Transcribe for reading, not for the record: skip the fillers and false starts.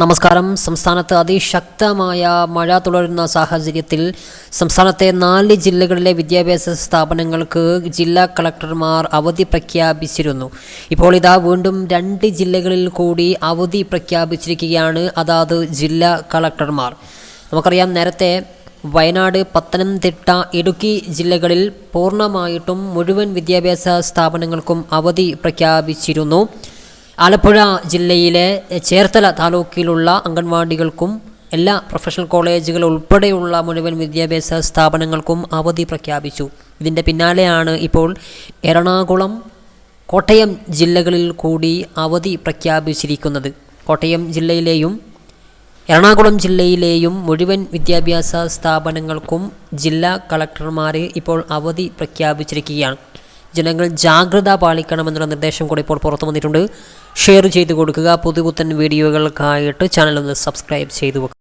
നമസ്കാരം. സംസ്ഥാനത്ത് അതിശക്തമായ മഴ തുടരുന്ന സാഹചര്യത്തിൽ സംസ്ഥാനത്തെ 4 ജില്ലകളിലെ വിദ്യാഭ്യാസ സ്ഥാപനങ്ങൾക്ക് ജില്ലാ കളക്ടർമാർ അവധി പ്രഖ്യാപിച്ചിരുന്നു. ഇപ്പോൾ ഇതാ വീണ്ടും 2 ജില്ലകളിൽ കൂടി അവധി പ്രഖ്യാപിച്ചിരിക്കുകയാണ് അതാത് ജില്ലാ കളക്ടർമാർ. നമുക്കറിയാം, നേരത്തെ വയനാട്, പത്തനംതിട്ട, ഇടുക്കി ജില്ലകളിൽ പൂർണ്ണമായിട്ടും മുഴുവൻ വിദ്യാഭ്യാസ സ്ഥാപനങ്ങൾക്കും അവധി പ്രഖ്യാപിച്ചിരുന്നു. ആലപ്പുഴ ജില്ലയിലെ ചേർത്തല താലൂക്കിലുള്ള അംഗൻവാടികൾക്കും എല്ലാ പ്രൊഫഷണൽ കോളേജുകൾ ഉൾപ്പെടെയുള്ള മുഴുവൻ വിദ്യാഭ്യാസ സ്ഥാപനങ്ങൾക്കും അവധി പ്രഖ്യാപിച്ചു. ഇതിൻ്റെ പിന്നാലെയാണ് ഇപ്പോൾ എറണാകുളം, കോട്ടയം ജില്ലകളിൽ കൂടി അവധി പ്രഖ്യാപിച്ചിരിക്കുന്നത്. കോട്ടയം ജില്ലയിലെയും എറണാകുളം ജില്ലയിലെയും മുഴുവൻ വിദ്യാഭ്യാസ സ്ഥാപനങ്ങൾക്കും ജില്ലാ കളക്ടർമാർ ഇപ്പോൾ അവധി പ്രഖ്യാപിച്ചിരിക്കുകയാണ്. ജനങ്ങൾ ജാഗ്രത പാലിക്കണമെന്നുള്ള നിർദ്ദേശം കൂടി ഇപ്പോൾ പുറത്തു വന്നിട്ടുണ്ട്. ഷെയർ ചെയ്ത് കൊടുക്കുക. പുതുപുത്തൻ വീഡിയോകൾക്കായിട്ട് ചാനൽ ഒന്ന് സബ്സ്ക്രൈബ് ചെയ്തു വെക്കുക.